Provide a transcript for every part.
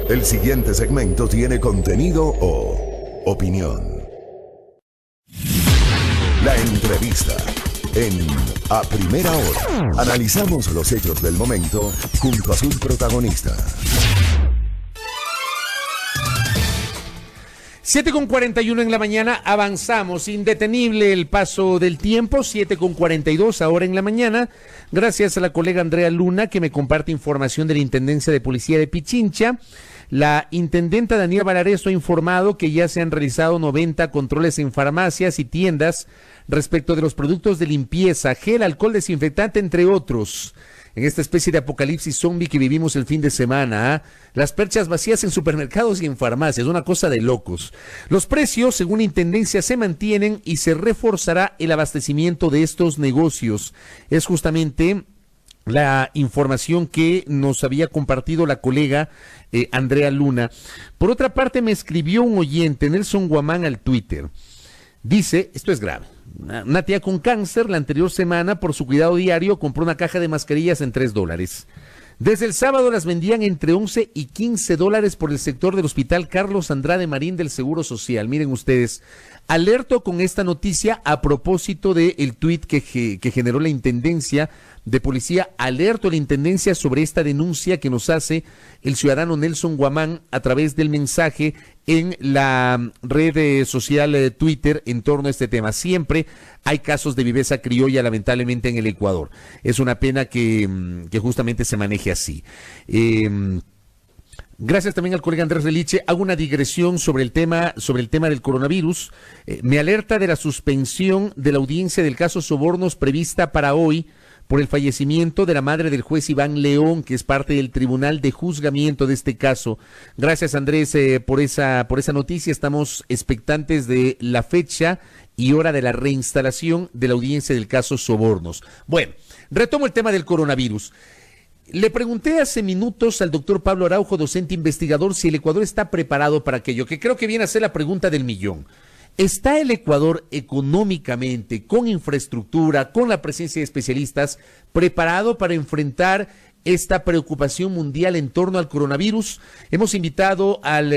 El siguiente segmento tiene contenido o opinión. La entrevista en A Primera Hora. Analizamos los hechos del momento junto a sus protagonistas. 7:41 en la mañana, avanzamos, indetenible el paso del tiempo, 7:42 ahora en la mañana, gracias a la colega Andrea Luna que me comparte información de la Intendencia de Policía de Pichincha. La intendenta Daniela Valareso ha informado que ya se han realizado 90 controles en farmacias y tiendas respecto de los productos de limpieza, gel, alcohol desinfectante, entre otros. En esta especie de apocalipsis zombie que vivimos el fin de semana, las perchas vacías en supermercados y en farmacias, una cosa de locos. Los precios, según Intendencia, se mantienen y se reforzará el abastecimiento de estos negocios. Es justamente la información que nos había compartido la colega Andrea Luna. Por otra parte, me escribió un oyente, Nelson Guamán, al Twitter. Dice, esto es grave. Una tía con cáncer la anterior semana por su cuidado diario compró una caja de mascarillas en $3. Desde el sábado las vendían entre $11 y $15 por el sector del Hospital Carlos Andrade Marín del Seguro Social. Miren ustedes, alerto con esta noticia a propósito del tuit que generó la Intendencia de Policía. Alerto a la Intendencia sobre esta denuncia que nos hace el ciudadano Nelson Guamán a través del mensaje en la red social Twitter en torno a este tema. Siempre hay casos de viveza criolla, lamentablemente, en el Ecuador. Es una pena que justamente se maneje así. Gracias también al colega Andrés Reliche. Hago una digresión sobre el tema del coronavirus. Me alerta de la suspensión de la audiencia del caso Sobornos prevista para hoy por el fallecimiento de la madre del juez Iván León, que es parte del tribunal de juzgamiento de este caso. Gracias, Andrés, por esa noticia. Estamos expectantes de la fecha y hora de la reinstalación de la audiencia del caso Sobornos. Bueno, retomo el tema del coronavirus. Le pregunté hace minutos al doctor Pablo Araujo, docente investigador, si el Ecuador está preparado para aquello, que creo que viene a ser la pregunta del millón. ¿Está el Ecuador económicamente, con infraestructura, con la presencia de especialistas, preparado para enfrentar esta preocupación mundial en torno al coronavirus? Hemos invitado al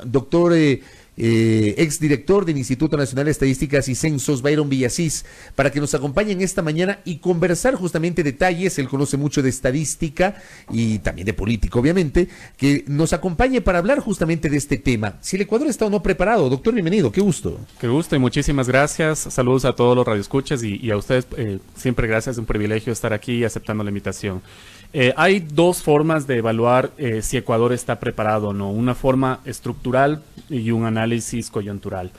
doctor exdirector del Instituto Nacional de Estadísticas y Censos, Byron Villasís, para que nos acompañen esta mañana y conversar justamente detalles. Él conoce mucho de estadística y también de política, obviamente, que nos acompañe para hablar justamente de este tema. Si el Ecuador está o no preparado. Doctor, bienvenido, qué gusto. Qué gusto y muchísimas gracias. Saludos a todos los radioescuchas y a ustedes, siempre gracias, es un privilegio estar aquí y aceptando la invitación. Hay dos formas de evaluar si Ecuador está preparado o no, una forma estructural y un análisis coyuntural.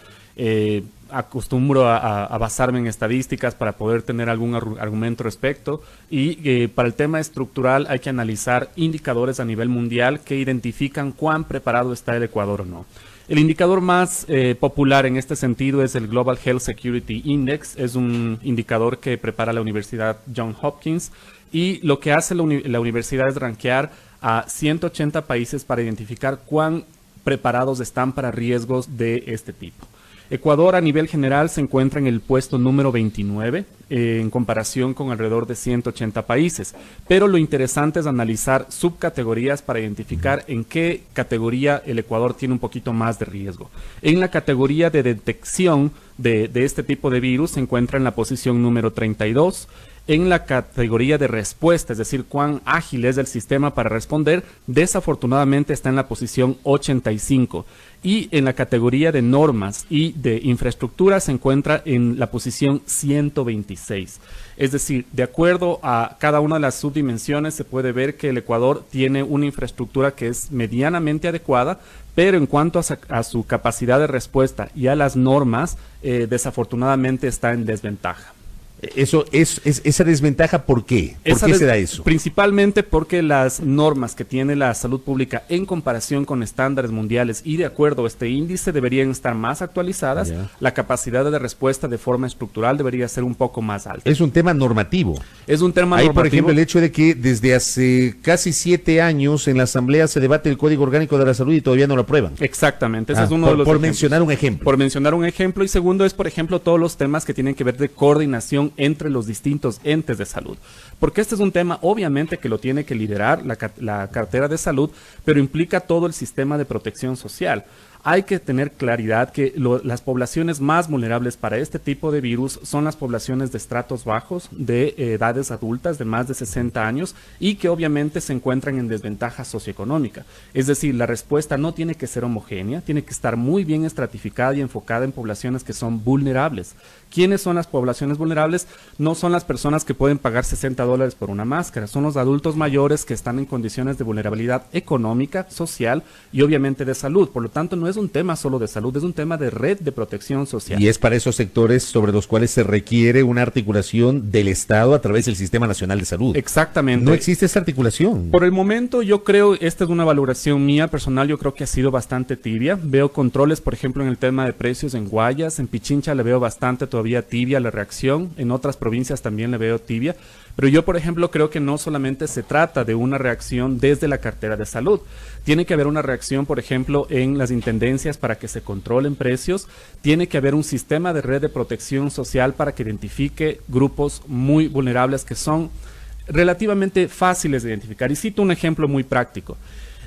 Acostumbro a basarme en estadísticas para poder tener algún argumento respecto y para el tema estructural hay que analizar indicadores a nivel mundial que identifican cuán preparado está el Ecuador o no. El indicador más popular en este sentido es el Global Health Security Index, es un indicador que prepara la Universidad Johns Hopkins y lo que hace la universidad es rankear a 180 países para identificar cuán preparados están para riesgos de este tipo. Ecuador a nivel general se encuentra en el puesto número 29 en comparación con alrededor de 180 países, pero lo interesante es analizar subcategorías para identificar en qué categoría el Ecuador tiene un poquito más de riesgo. En la categoría de detección de este tipo de virus se encuentra en la posición número 32, en la categoría de respuesta, es decir, cuán ágil es el sistema para responder, desafortunadamente está en la posición 85. Y en la categoría de normas y de infraestructura se encuentra en la posición 126. Es decir, de acuerdo a cada una de las subdimensiones se puede ver que el Ecuador tiene una infraestructura que es medianamente adecuada, pero en cuanto a su capacidad de respuesta y a las normas, desafortunadamente está en desventaja. Eso es esa desventaja, ¿por qué? ¿Por qué se da eso? Principalmente porque las normas que tiene la salud pública en comparación con estándares mundiales y de acuerdo a este índice deberían estar más actualizadas. La capacidad de respuesta de forma estructural debería ser un poco más alta. Es un tema normativo. Es un tema normativo. Por ejemplo, el hecho de que desde hace casi 7 años en la Asamblea se debate el Código Orgánico de la Salud y todavía no lo aprueban. Exactamente. Ese es uno de los por mencionar un ejemplo. Por mencionar un ejemplo. Y segundo es, por ejemplo, todos los temas que tienen que ver de coordinación coordinación entre los distintos entes de salud. Porque este es un tema, obviamente, que lo tiene que liderar la cartera de salud, pero implica todo el sistema de protección social. Hay que tener claridad que las poblaciones más vulnerables para este tipo de virus son las poblaciones de estratos bajos, de edades adultas de más de 60 años y que obviamente se encuentran en desventaja socioeconómica. Es decir, la respuesta no tiene que ser homogénea, tiene que estar muy bien estratificada y enfocada en poblaciones que son vulnerables. ¿Quiénes son las poblaciones vulnerables? No son las personas que pueden pagar $60 por una máscara, son los adultos mayores que están en condiciones de vulnerabilidad económica, social y obviamente de salud. Por lo tanto, no es un tema solo de salud, es un tema de red de protección social. Y es para esos sectores sobre los cuales se requiere una articulación del Estado a través del Sistema Nacional de Salud. Exactamente. No existe esa articulación. Por el momento, yo creo, esta es una valoración mía personal, yo creo que ha sido bastante tibia. Veo controles, por ejemplo, en el tema de precios en Guayas, en Pichincha le veo bastante todavía tibia la reacción, en otras provincias también le veo tibia. Pero yo, por ejemplo, creo que no solamente se trata de una reacción desde la cartera de salud. Tiene que haber una reacción, por ejemplo, en las intendencias para que se controlen precios. Tiene que haber un sistema de red de protección social para que identifique grupos muy vulnerables que son relativamente fáciles de identificar. Y cito un ejemplo muy práctico.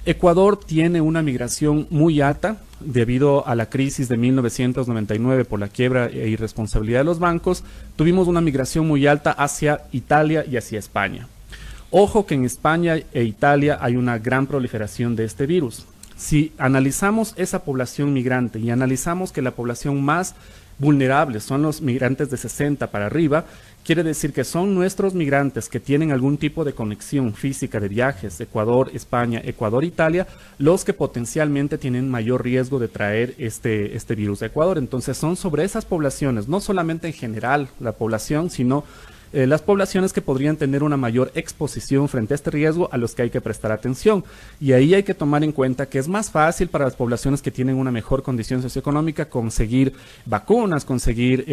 Ecuador tiene una migración muy alta debido a la crisis de 1999 por la quiebra e irresponsabilidad de los bancos. Tuvimos una migración muy alta hacia Italia y hacia España. Ojo que en España e Italia hay una gran proliferación de este virus. Si analizamos esa población migrante y analizamos que la población más vulnerables son los migrantes de 60 para arriba, quiere decir que son nuestros migrantes que tienen algún tipo de conexión física de viajes, Ecuador, España, Ecuador, Italia, los que potencialmente tienen mayor riesgo de traer este virus a Ecuador. Entonces son sobre esas poblaciones, no solamente en general la población, sino las poblaciones que podrían tener una mayor exposición frente a este riesgo a los que hay que prestar atención. Y ahí hay que tomar en cuenta que es más fácil para las poblaciones que tienen una mejor condición socioeconómica conseguir vacunas, conseguir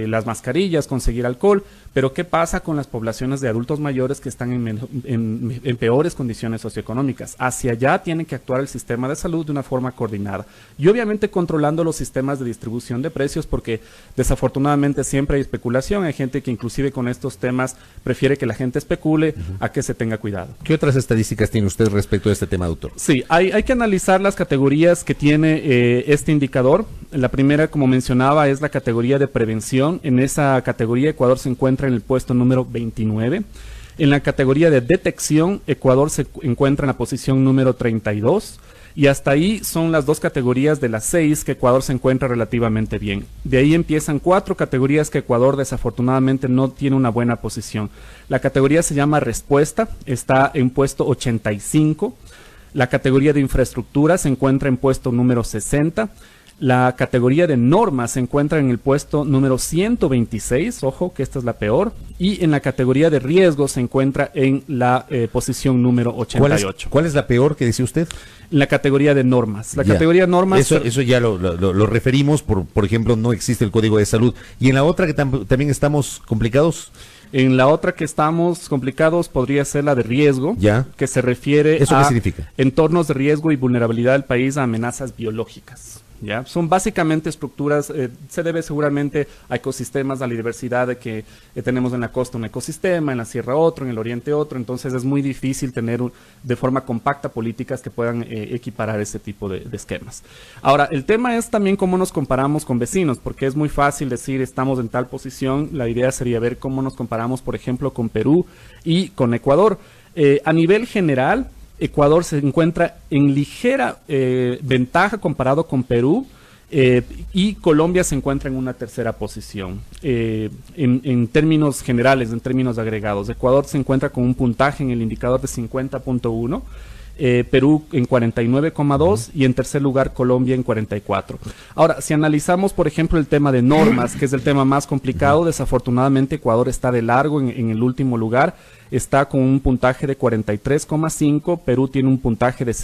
las mascarillas, conseguir alcohol, pero ¿qué pasa con las poblaciones de adultos mayores que están en peores condiciones socioeconómicas? Hacia allá tiene que actuar el sistema de salud de una forma coordinada y obviamente controlando los sistemas de distribución de precios, porque desafortunadamente siempre hay especulación, hay gente que inclusive con estos temas prefiere que la gente especule a que se tenga cuidado. ¿Qué otras estadísticas tiene usted respecto a este tema, doctor? Sí, hay que analizar las categorías que tiene este indicador. La primera, como mencionaba, es la categoría de prevención. En esa categoría Ecuador se encuentra en el puesto número 29. En la categoría de detección, Ecuador se encuentra en la posición número 32. Y hasta ahí son las dos categorías de las 6 que Ecuador se encuentra relativamente bien. De ahí empiezan 4 categorías que Ecuador desafortunadamente no tiene una buena posición. La categoría se llama respuesta, está en puesto 85. La categoría de infraestructura se encuentra en puesto número 60. La categoría de normas se encuentra en el puesto número 126, ojo que esta es la peor, y en la categoría de riesgo se encuentra en la posición número 88. ¿Cuál es la peor que dice usted? En la categoría de normas. La categoría de normas... Eso ya lo referimos, por ejemplo, no existe el código de salud. ¿Y en la otra que también estamos complicados? En la otra que estamos complicados podría ser la de riesgo, ya, que se refiere ¿eso a qué significa? Entornos de riesgo y vulnerabilidad del país a amenazas biológicas. ¿Ya? Son básicamente estructuras, se debe seguramente a ecosistemas, a la diversidad que tenemos en la costa un ecosistema, en la sierra otro, en el oriente otro, entonces es muy difícil tener de forma compacta políticas que puedan equiparar ese tipo de esquemas. Ahora, el tema es también cómo nos comparamos con vecinos, porque es muy fácil decir estamos en tal posición, la idea sería ver cómo nos comparamos, por ejemplo, con Perú y con Ecuador. A nivel general, Ecuador se encuentra en ligera ventaja comparado con Perú y Colombia se encuentra en una tercera posición. En términos generales, en términos agregados, Ecuador se encuentra con un puntaje en el indicador de 50.1, Perú en 49,2 y en tercer lugar Colombia en 44. Ahora, si analizamos, por ejemplo, el tema de normas, que es el tema más complicado, desafortunadamente Ecuador está de largo en el último lugar. Está con un puntaje de 43,5, Perú tiene un puntaje de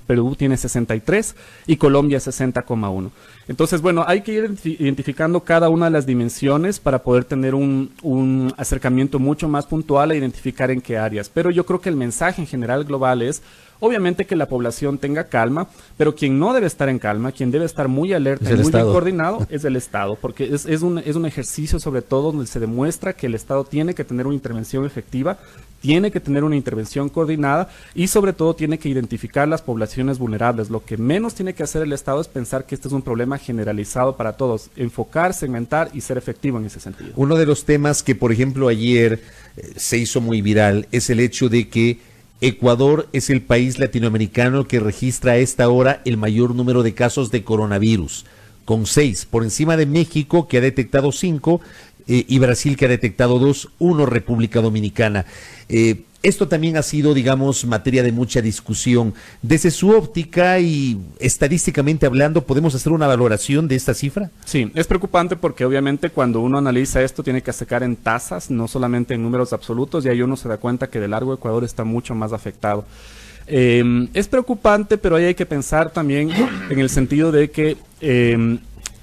Perú tiene 63 y Colombia 60,1. Entonces, bueno, hay que ir identificando cada una de las dimensiones para poder tener un acercamiento mucho más puntual a identificar en qué áreas. Pero yo creo que el mensaje en general global es, Obviamente que la población tenga calma, pero quien no debe estar en calma, quien debe estar muy alerta y muy bien coordinado es el Estado, porque es un ejercicio sobre todo donde se demuestra que el Estado tiene que tener una intervención efectiva, tiene que tener una intervención coordinada y sobre todo tiene que identificar las poblaciones vulnerables. Lo que menos tiene que hacer el Estado es pensar que este es un problema generalizado para todos, enfocar, segmentar y ser efectivo en ese sentido. Uno de los temas que, por ejemplo, ayer se hizo muy viral es el hecho de que Ecuador es el país latinoamericano que registra a esta hora el mayor número de casos de coronavirus, con 6, por encima de México, que ha detectado 5, y Brasil, que ha detectado 2, 1 República Dominicana. Esto también ha sido, digamos, materia de mucha discusión. Desde su óptica y estadísticamente hablando, ¿podemos hacer una valoración de esta cifra? Sí, es preocupante porque obviamente cuando uno analiza esto tiene que sacar en tasas, no solamente en números absolutos, y ahí uno se da cuenta que de largo Ecuador está mucho más afectado. Es preocupante, pero ahí hay que pensar también en el sentido de que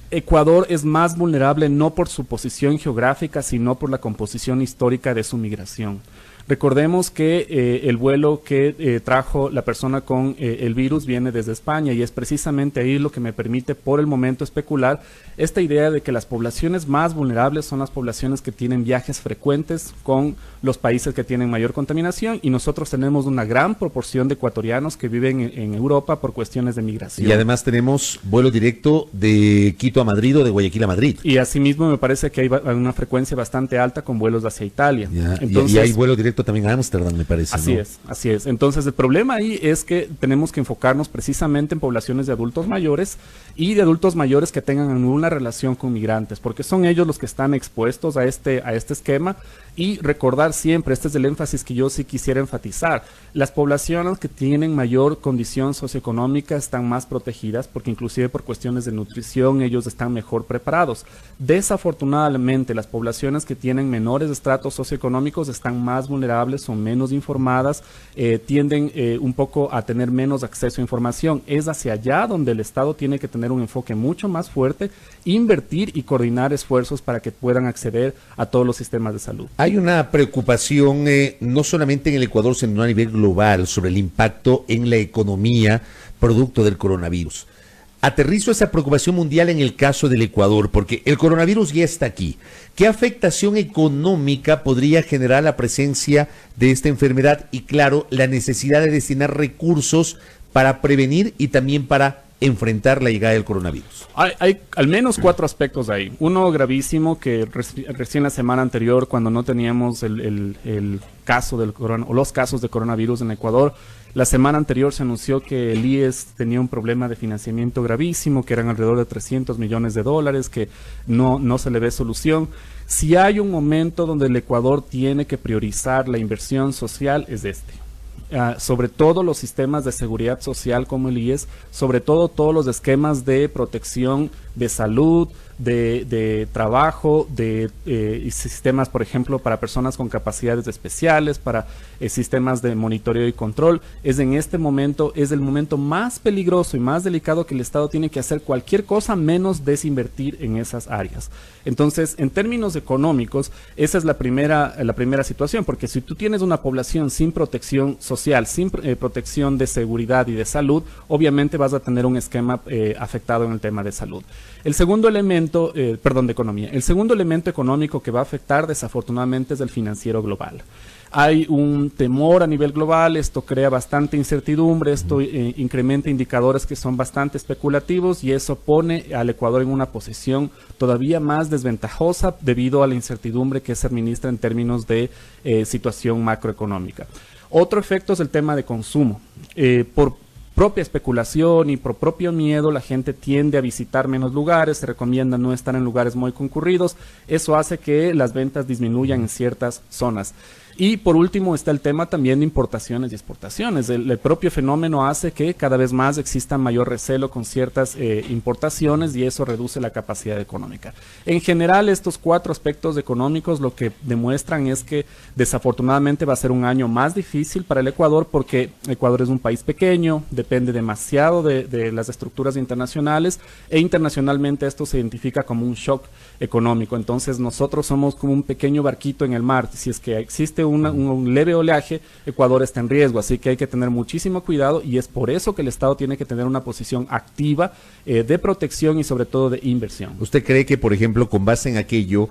Ecuador es más vulnerable no por su posición geográfica, sino por la composición histórica de su migración. Recordemos que el vuelo que trajo la persona con el virus viene desde España y es precisamente ahí lo que me permite por el momento especular esta idea de que las poblaciones más vulnerables son las poblaciones que tienen viajes frecuentes con los países que tienen mayor contaminación y nosotros tenemos una gran proporción de ecuatorianos que viven en Europa por cuestiones de migración. Y además tenemos vuelo directo de Quito a Madrid o de Guayaquil a Madrid. Y asimismo me parece que hay una frecuencia bastante alta con vuelos hacia Italia. Ya, entonces, y hay vuelo directo también a Ámsterdam, me parece. Así ¿no? es, así es. Entonces el problema ahí es que tenemos que enfocarnos precisamente en poblaciones de adultos mayores y de adultos mayores que tengan alguna relación con migrantes, porque son ellos los que están expuestos a este esquema. Y recordar siempre, este es el énfasis que yo sí quisiera enfatizar, las poblaciones que tienen mayor condición socioeconómica están más protegidas porque inclusive por cuestiones de nutrición ellos están mejor preparados. Desafortunadamente, las poblaciones que tienen menores estratos socioeconómicos están más vulnerables, son menos informadas, tienden un poco a tener menos acceso a información. Es hacia allá donde el Estado tiene que tener un enfoque mucho más fuerte, invertir y coordinar esfuerzos para que puedan acceder a todos los sistemas de salud. Hay una preocupación no solamente en el Ecuador, sino a nivel global sobre el impacto en la economía producto del coronavirus. Aterrizo esa preocupación mundial en el caso del Ecuador, porque el coronavirus ya está aquí. ¿Qué afectación económica podría generar la presencia de esta enfermedad? Y claro, la necesidad de destinar recursos para prevenir y también para enfrentar la llegada del coronavirus. Hay al menos 4 aspectos ahí. Uno gravísimo que recién la semana anterior, cuando no teníamos el caso del o los casos de coronavirus en Ecuador, la semana anterior se anunció que el IES tenía un problema de financiamiento gravísimo, que eran alrededor de $300 millones, que no se le ve solución. Si hay un momento donde el Ecuador tiene que priorizar la inversión social, es este. Sobre todo los sistemas de seguridad social como el IES, sobre todo todos los esquemas de protección de salud, de trabajo, de sistemas, por ejemplo, para personas con capacidades especiales, para sistemas de monitoreo y control. Es el momento más peligroso y más delicado que el Estado tiene que hacer cualquier cosa menos desinvertir en esas áreas. Entonces, en términos económicos, esa es la primera situación, porque si tú tienes una población sin protección social, sin protección de seguridad y de salud, obviamente vas a tener un esquema afectado en el tema de salud. El segundo elemento, de economía. El segundo elemento económico que va a afectar desafortunadamente es el financiero global. Hay un temor a nivel global, esto crea bastante incertidumbre, esto incrementa indicadores que son bastante especulativos y eso pone al Ecuador en una posición todavía más desventajosa debido a la incertidumbre que se administra en términos de situación macroeconómica. Otro efecto es el tema de consumo. Por propia especulación y por propio miedo, la gente tiende a visitar menos lugares, se recomienda no estar en lugares muy concurridos, eso hace que las ventas disminuyan en ciertas zonas. Y por último está el tema también de importaciones y exportaciones. El propio fenómeno hace que cada vez más exista mayor recelo con ciertas importaciones y eso reduce la capacidad económica. En general, estos 4 aspectos económicos lo que demuestran es que desafortunadamente va a ser un año más difícil para el Ecuador porque Ecuador es un país pequeño, depende demasiado de las estructuras internacionales e internacionalmente esto se identifica como un shock económico. Entonces nosotros somos como un pequeño barquito en el mar. Si es que existe un leve oleaje, Ecuador está en riesgo, así que hay que tener muchísimo cuidado y es por eso que el Estado tiene que tener una posición activa de protección y sobre todo de inversión. ¿Usted cree que, por ejemplo, con base en aquello,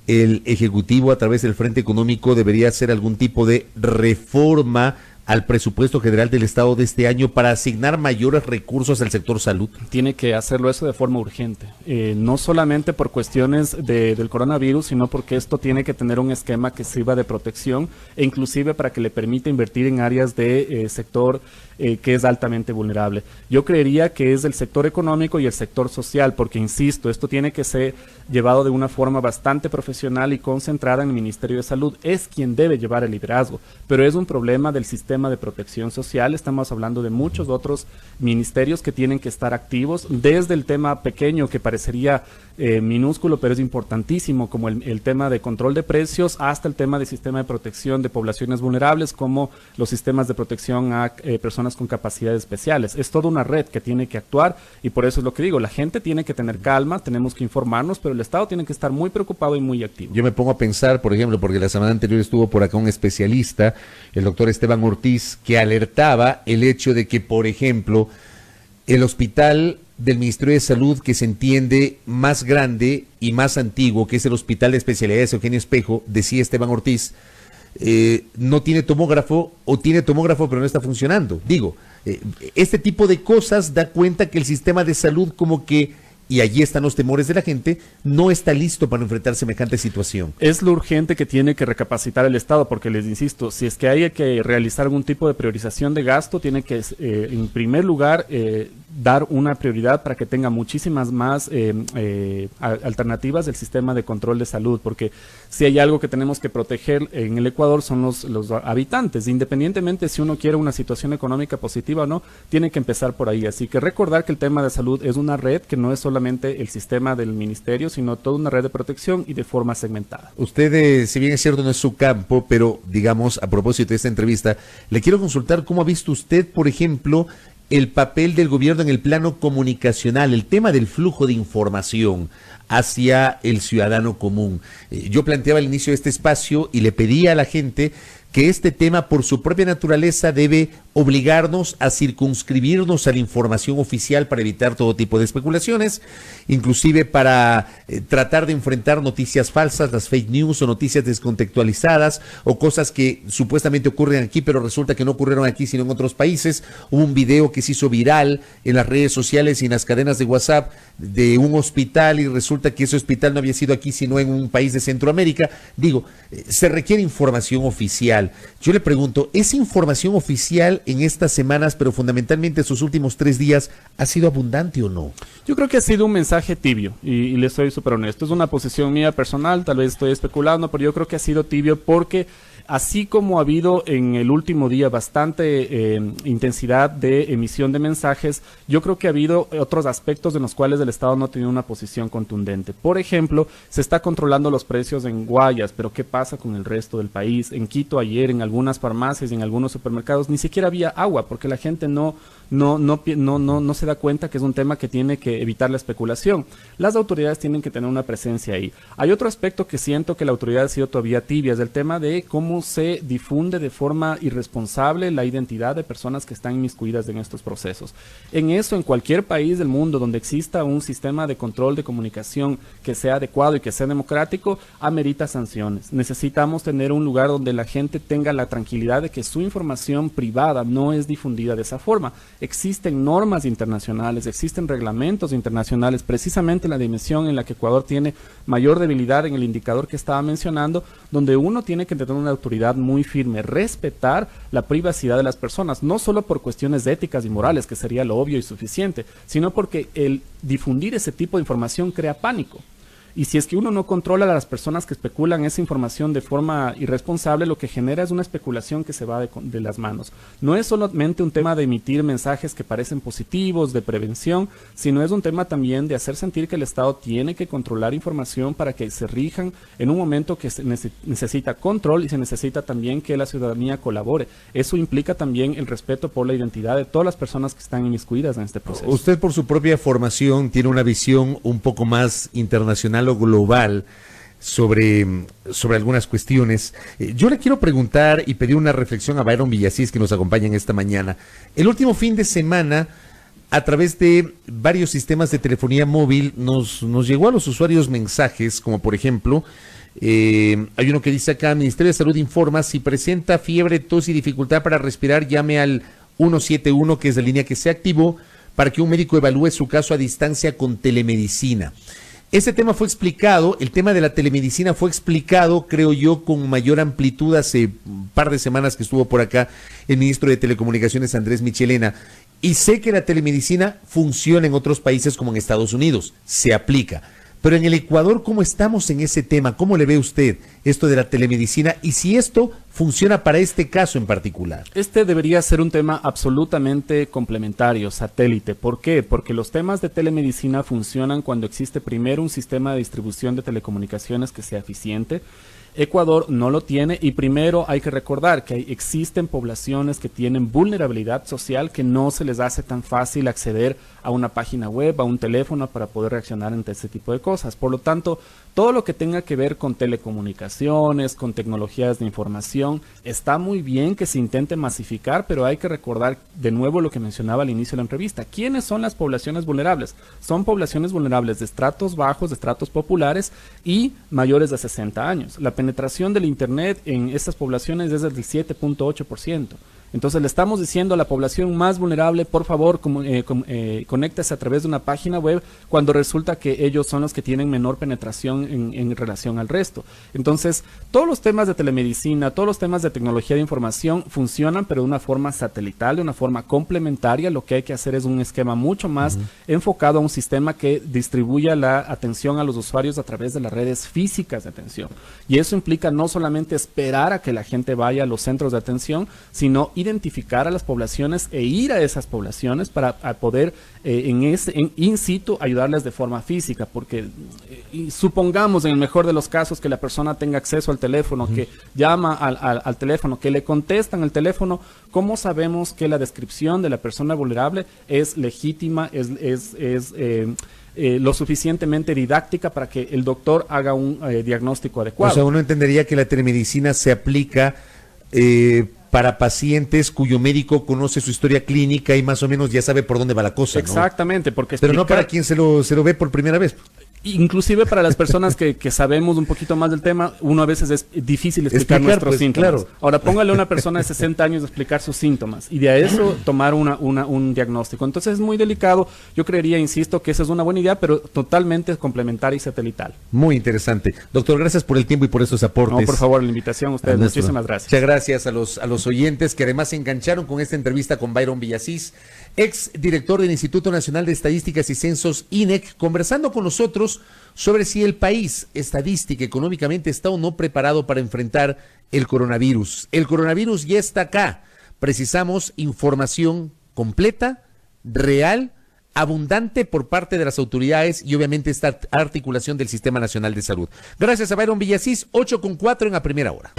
el Ejecutivo a través del Frente Económico debería hacer algún tipo de reforma al presupuesto general del Estado de este año para asignar mayores recursos al sector salud? Tiene que hacerlo eso de forma urgente, no solamente por cuestiones del coronavirus, sino porque esto tiene que tener un esquema que sirva de protección e inclusive para que le permita invertir en áreas de sector que es altamente vulnerable. Yo creería que es el sector económico y el sector social, porque insisto, esto tiene que ser llevado de una forma bastante profesional y concentrada en el Ministerio de Salud. Es quien debe llevar el liderazgo, pero es un problema del sistema de protección social. Estamos hablando de muchos otros ministerios que tienen que estar activos, desde el tema pequeño que parecería minúsculo, pero es importantísimo, como el tema de control de precios, hasta el tema del sistema de protección de poblaciones vulnerables, como los sistemas de protección a personas con capacidades especiales. Es toda una red que tiene que actuar y por eso es lo que digo, la gente tiene que tener calma, tenemos que informarnos, pero el Estado tiene que estar muy preocupado y muy activo. Yo me pongo a pensar, por ejemplo, porque la semana anterior estuvo por acá un especialista, el doctor Esteban Ortiz, que alertaba el hecho de que, por ejemplo, el hospital del Ministerio de Salud, que se entiende más grande y más antiguo, que es el Hospital de Especialidades Eugenio Espejo, decía Esteban Ortiz, no tiene tomógrafo, o tiene tomógrafo pero no está funcionando. Digo, este tipo de cosas da cuenta que el sistema de salud como que, y allí están los temores de la gente, no está listo para enfrentar semejante situación. Es lo urgente que tiene que recapacitar el Estado, porque les insisto, si es que hay que realizar algún tipo de priorización de gasto, tiene que, en primer lugar, dar una prioridad para que tenga muchísimas más alternativas del sistema de control de salud, porque si hay algo que tenemos que proteger en el Ecuador son los habitantes, independientemente si uno quiere una situación económica positiva o no, tiene que empezar por ahí. Así que recordar que el tema de salud es una red que no es solamente el sistema del ministerio, sino toda una red de protección y de forma segmentada. Usted, si bien es cierto, no es su campo, pero digamos, a propósito de esta entrevista, le quiero consultar cómo ha visto usted, por ejemplo, el papel del gobierno en el plano comunicacional, el tema del flujo de información hacia el ciudadano común. Yo planteaba al inicio de este espacio y le pedía a la gente que este tema, por su propia naturaleza, debe obligarnos a circunscribirnos a la información oficial para evitar todo tipo de especulaciones, inclusive para tratar de enfrentar noticias falsas, las fake news o noticias descontextualizadas o cosas que supuestamente ocurren aquí, pero resulta que no ocurrieron aquí sino en otros países. Hubo un video que se hizo viral en las redes sociales y en las cadenas de WhatsApp de un hospital y resulta que ese hospital no había sido aquí sino en un país de Centroamérica. Digo, se requiere información oficial. Yo le pregunto, ¿esa información oficial en estas semanas, pero fundamentalmente estos últimos 3 días, ha sido abundante o no? Yo creo que ha sido un mensaje tibio y le soy súper honesto. Es una posición mía personal, tal vez estoy especulando, pero yo creo que ha sido tibio porque así como ha habido en el último día bastante intensidad de emisión de mensajes, yo creo que ha habido otros aspectos en los cuales el Estado no ha tenido una posición contundente. Por ejemplo, se está controlando los precios en Guayas, pero ¿qué pasa con el resto del país? En Quito ayer, en algunas farmacias y en algunos supermercados, ni siquiera había agua, porque la gente no se da cuenta que es un tema que tiene que evitar la especulación. Las autoridades tienen que tener una presencia ahí. Hay otro aspecto que siento que la autoridad ha sido todavía tibia, es el tema de cómo se difunde de forma irresponsable la identidad de personas que están inmiscuidas en estos procesos. En eso, en cualquier país del mundo donde exista un sistema de control de comunicación que sea adecuado y que sea democrático, amerita sanciones. Necesitamos tener un lugar donde la gente tenga la tranquilidad de que su información privada no es difundida de esa forma. Existen normas internacionales, existen reglamentos internacionales, precisamente en la dimensión en la que Ecuador tiene mayor debilidad en el indicador que estaba mencionando, donde uno tiene que tener una autoridad muy firme, respetar la privacidad de las personas, no solo por cuestiones éticas y morales, que sería lo obvio y suficiente, sino porque el difundir ese tipo de información crea pánico. Y si es que uno no controla a las personas que especulan esa información de forma irresponsable, lo que genera es una especulación que se va de las manos. No es solamente un tema de emitir mensajes que parecen positivos, de prevención, sino es un tema también de hacer sentir que el Estado tiene que controlar información para que se rijan en un momento que se necesita control y se necesita también que la ciudadanía colabore. Eso implica también el respeto por la identidad de todas las personas que están inmiscuidas en este proceso. Usted, por su propia formación, tiene una visión un poco más internacional o global sobre algunas cuestiones. Yo le quiero preguntar y pedir una reflexión a Byron Villasís, que nos acompaña en esta mañana. El último fin de semana, a través de varios sistemas de telefonía móvil, nos llegó a los usuarios mensajes, como por ejemplo, hay uno que dice acá: Ministerio de Salud informa, si presenta fiebre, tos y dificultad para respirar, llame al 171, que es la línea que se activó, para que un médico evalúe su caso a distancia con telemedicina. Ese tema fue explicado, el tema de la telemedicina fue explicado, creo yo, con mayor amplitud hace un par de semanas que estuvo por acá el ministro de Telecomunicaciones, Andrés Michelena, y sé que la telemedicina funciona en otros países como en Estados Unidos, se aplica. Pero en el Ecuador, ¿cómo estamos en ese tema? ¿Cómo le ve usted esto de la telemedicina y si esto funciona para este caso en particular? Este debería ser un tema absolutamente complementario, satélite. ¿Por qué? Porque los temas de telemedicina funcionan cuando existe primero un sistema de distribución de telecomunicaciones que sea eficiente. Ecuador no lo tiene y primero hay que recordar que existen poblaciones que tienen vulnerabilidad social, que no se les hace tan fácil acceder a una página web, a un teléfono para poder reaccionar ante este tipo de cosas. Por lo tanto, todo lo que tenga que ver con telecomunicaciones, con tecnologías de información, está muy bien que se intente masificar, pero hay que recordar de nuevo lo que mencionaba al inicio de la entrevista. ¿Quiénes son las poblaciones vulnerables? Son poblaciones vulnerables de estratos bajos, de estratos populares y mayores de 60 años. La penetración del Internet en estas poblaciones es del 7.8%. Entonces le estamos diciendo a la población más vulnerable, por favor, conéctese a través de una página web, cuando resulta que ellos son los que tienen menor penetración en relación al resto. Entonces, todos los temas de telemedicina, todos los temas de tecnología de información funcionan, pero de una forma satelital, de una forma complementaria. Lo que hay que hacer es un esquema mucho más enfocado a un sistema que distribuya la atención a los usuarios a través de las redes físicas de atención. Y eso implica no solamente esperar a que la gente vaya a los centros de atención, sino identificar a las poblaciones e ir a esas poblaciones para poder in situ ayudarles de forma física, porque supongamos en el mejor de los casos que la persona tenga acceso al teléfono, que llama al teléfono, que le contestan el teléfono. ¿Cómo sabemos que la descripción de la persona vulnerable es legítima, es lo suficientemente didáctica para que el doctor haga un diagnóstico adecuado? O sea, uno entendería que la telemedicina se aplica para pacientes cuyo médico conoce su historia clínica y más o menos ya sabe por dónde va la cosa, ¿no? Exactamente, porque pero no para quien se lo ve por primera vez. Inclusive para las personas que sabemos un poquito más del tema, uno a veces es difícil explicar nuestros síntomas. Claro. Ahora póngale a una persona de 60 años a explicar sus síntomas y de a eso tomar un diagnóstico. Entonces es muy delicado. Yo creería, insisto, que esa es una buena idea, pero totalmente complementaria y satelital. Muy interesante. Doctor, gracias por el tiempo y por estos aportes. No, por favor, la invitación a ustedes. Muchísimas gracias. Muchas gracias a los oyentes que además se engancharon con esta entrevista con Byron Villasís, ex director del Instituto Nacional de Estadísticas y Censos, INEC, conversando con nosotros sobre si el país estadística económicamente está o no preparado para enfrentar el coronavirus. El coronavirus ya está acá. Precisamos información completa, real, abundante por parte de las autoridades y obviamente esta articulación del Sistema Nacional de Salud. Gracias a Byron Villasís, 8:04 en la primera hora.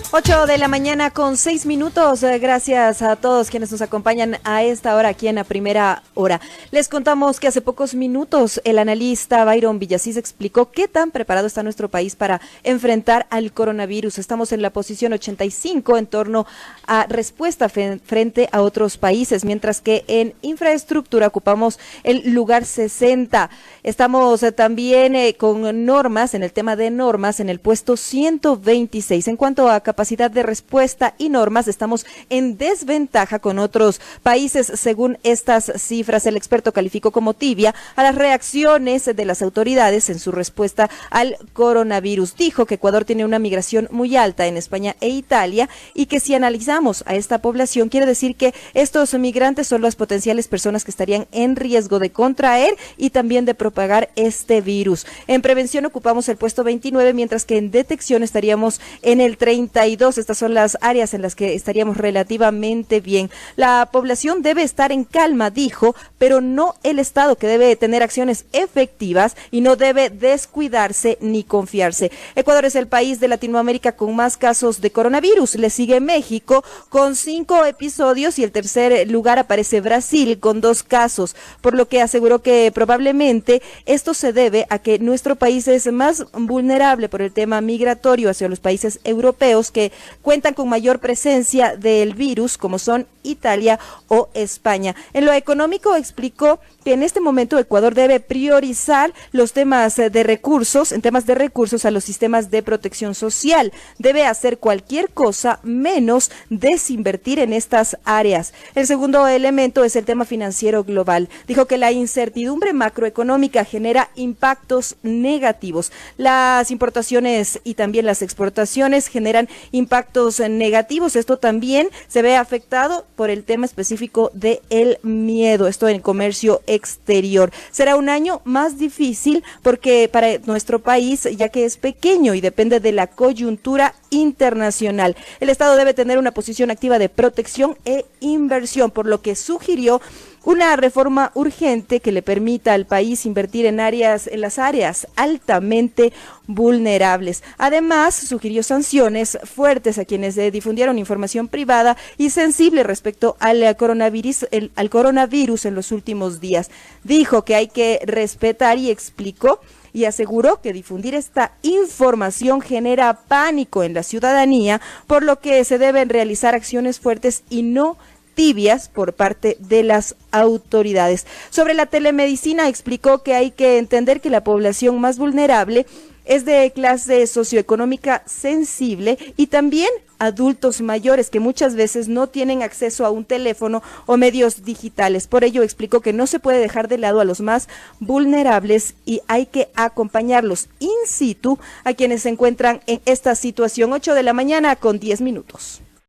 8:06 Gracias a todos quienes nos acompañan a esta hora aquí en la primera hora. Les contamos que hace pocos minutos el analista Byron Villasís explicó qué tan preparado está nuestro país para enfrentar al coronavirus. Estamos en la posición 85 en torno a respuesta frente a otros países, mientras que en infraestructura ocupamos el lugar 60. Estamos también con normas, en el tema de normas, en el puesto 126. En cuanto a capacidad de respuesta y normas, estamos en desventaja con otros países. Según estas cifras, el experto calificó como tibia a las reacciones de las autoridades en su respuesta al coronavirus. Dijo que Ecuador tiene una migración muy alta en España e Italia y que si analizamos a esta población, quiere decir que estos migrantes son las potenciales personas que estarían en riesgo de contraer y también de propagar este virus. En prevención ocupamos el puesto 29, mientras que en detección estaríamos en el 32. 42. Estas son las áreas en las que estaríamos relativamente bien. La población debe estar en calma, dijo, pero no el Estado, que debe tener acciones efectivas y no debe descuidarse ni confiarse. Ecuador es el país de Latinoamérica con más casos de coronavirus. Le sigue México con 5 episodios y el tercer lugar aparece Brasil con 2 casos, por lo que aseguró que probablemente esto se debe a que nuestro país es más vulnerable por el tema migratorio hacia los países europeos que cuentan con mayor presencia del virus, como son Italia o España. En lo económico explicó que en este momento Ecuador debe priorizar los temas de recursos, en temas de recursos a los sistemas de protección social. Debe hacer cualquier cosa menos desinvertir en estas áreas. El segundo elemento es el tema financiero global. Dijo que la incertidumbre macroeconómica genera impactos negativos. Las importaciones y también las exportaciones generan impactos negativos. Esto también se ve afectado por el tema específico del miedo, esto en comercio exterior. Será un año más difícil porque para nuestro país, ya que es pequeño y depende de la coyuntura internacional. El Estado debe tener una posición activa de protección e inversión, por lo que sugirió una reforma urgente que le permita al país invertir en las áreas altamente vulnerables. Además, sugirió sanciones fuertes a quienes difundieron información privada y sensible respecto al coronavirus en los últimos días. Dijo que hay que respetar y explicó y aseguró que difundir esta información genera pánico en la ciudadanía, por lo que se deben realizar acciones fuertes y no tibias por parte de las autoridades. Sobre la telemedicina, explicó que hay que entender que la población más vulnerable es de clase socioeconómica sensible y también adultos mayores que muchas veces no tienen acceso a un teléfono o medios digitales. Por ello explicó que no se puede dejar de lado a los más vulnerables y hay que acompañarlos in situ a quienes se encuentran en esta situación. 8 de la mañana con 10 minutos.